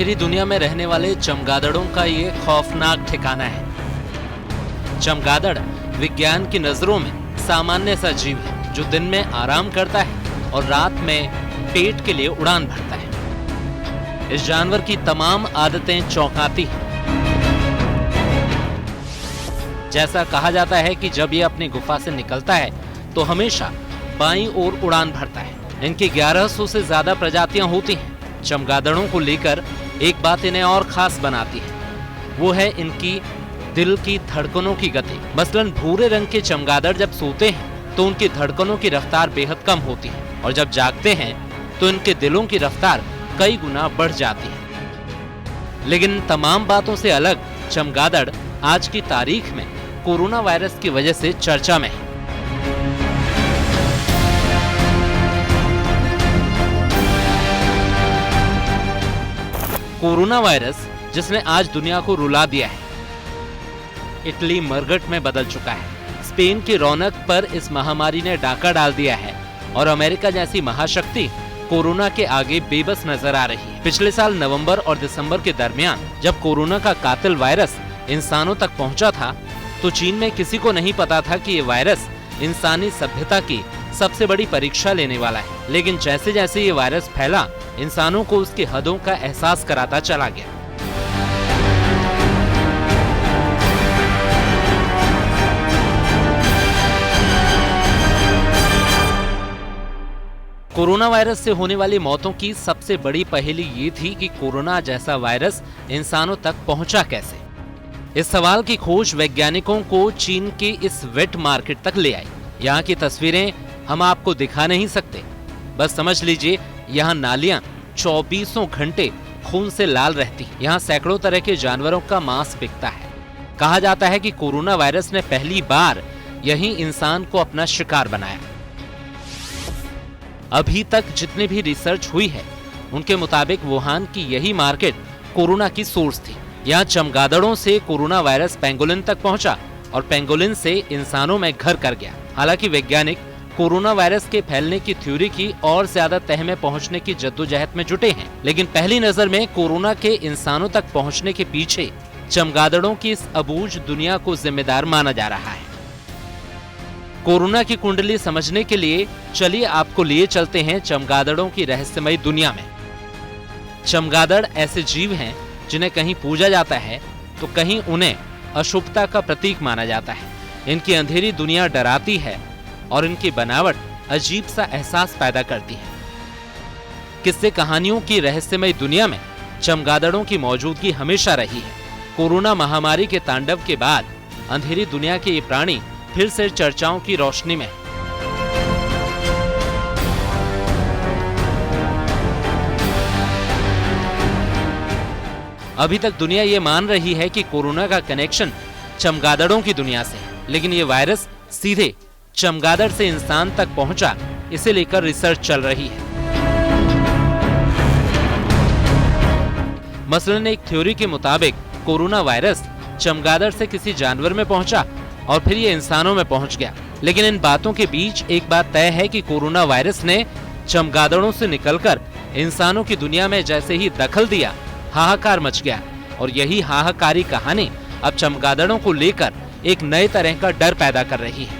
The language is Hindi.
अंधेरी दुनिया में रहने वाले चमगादड़ों का ये खौफनाक ठिकाना है। चमगादड़ विज्ञान की नजरों में सामान्य सा जीव है जो दिन में आराम करता है और रात में पेट के लिए उड़ान भरता है। इस जानवर की तमाम आदतें चौंकाती हैं। जैसा कहा जाता है कि जब ये अपनी गुफा से निकलता है तो हमेशा बाईं ओर उड़ान भरता है। इनकी 1100 से ज्यादा प्रजातियां होती हैं। चमगादड़ों को लेकर एक बात इन्हें और खास बनाती है, वो है इनकी दिल की धड़कनों की गति। मसलन भूरे रंग के चमगादड़ जब सोते हैं तो उनकी धड़कनों की रफ्तार बेहद कम होती है और जब जागते हैं तो इनके दिलों की रफ्तार कई गुना बढ़ जाती है। लेकिन तमाम बातों से अलग चमगादड़ आज की तारीख में कोरोना वायरस की वजह से चर्चा में है। कोरोना वायरस जिसने आज दुनिया को रुला दिया है, इटली मरघट में बदल चुका है। स्पेन की रौनक पर इस महामारी ने डाका डाल दिया है और अमेरिका जैसी महाशक्ति कोरोना के आगे बेबस नजर आ रही है। पिछले साल नवंबर और दिसंबर के दरमियान जब कोरोना का कातिल वायरस इंसानों तक पहुंचा था तो चीन में किसी को नहीं पता था कि ये वायरस इंसानी सभ्यता की सबसे बड़ी परीक्षा लेने वाला है। लेकिन जैसे जैसे ये वायरस फैला, इंसानों को उसकी हदों का एहसास कराता चला गया। कोरोना वायरस से होने वाली मौतों की सबसे बड़ी पहेली ये थी कि कोरोना जैसा वायरस इंसानों तक पहुंचा कैसे। इस सवाल की खोज वैज्ञानिकों को चीन के इस वेट मार्केट तक ले आई। यहाँ की तस्वीरें हम आपको दिखा नहीं सकते, बस समझ लीजिए यहाँ नालियां 24 घंटे खून से लाल रहती हैं। यहाँ सैकड़ों तरह के जानवरों का मांस बिकता है। कहा जाता है कि कोरोना वायरस ने पहली बार यही इंसान को अपना शिकार बनाया। अभी तक जितनी भी रिसर्च हुई है उनके मुताबिक वुहान की यही मार्केट कोरोना की सोर्स थी। यहाँ चमगादड़ों से कोरोना वायरस पेंगोलिन तक पहुंचा और पेंगोलिन से इंसानों में घर कर गया। हालांकि वैज्ञानिक कोरोना वायरस के फैलने की थ्योरी की और ज्यादा तह में पहुंचने की जद्दोजहद में जुटे हैं, लेकिन पहली नजर में कोरोना के इंसानों तक पहुंचने के पीछे चमगादड़ों की इस अबूझ दुनिया को जिम्मेदार माना जा रहा है। कोरोना की कुंडली समझने के लिए चलिए आपको लिए चलते हैं चमगादड़ों की रहस्यमयी दुनिया में। चमगादड़ ऐसे जीव हैं जिन्हें कहीं पूजा जाता है तो कहीं उन्हें अशुभता का प्रतीक माना जाता है। इनकी अंधेरी दुनिया डराती है और इनकी बनावट अजीब सा एहसास पैदा करती है। किस्से कहानियों की रहस्यमय दुनिया में चमगादड़ों की मौजूदगी हमेशा रही है। कोरोना महामारी के तांडव के बाद अंधेरी दुनिया के ये प्राणी फिर से चर्चाओं की रोशनी में। अभी तक दुनिया ये मान रही है कि कोरोना का कनेक्शन चमगादड़ों की दुनिया से है, लेकिन ये वायरस सीधे चमगादड़ से इंसान तक पहुंचा, इसे लेकर रिसर्च चल रही है। मसलन एक थ्योरी के मुताबिक कोरोना वायरस चमगादड़ से किसी जानवर में पहुंचा और फिर ये इंसानों में पहुंच गया। लेकिन इन बातों के बीच एक बात तय है कि कोरोना वायरस ने चमगादड़ों से निकलकर इंसानों की दुनिया में जैसे ही दखल दिया, हाहाकार मच गया और यही हाहाकारी कहानी अब चमगादड़ों को लेकर एक नए तरह का डर पैदा कर रही है।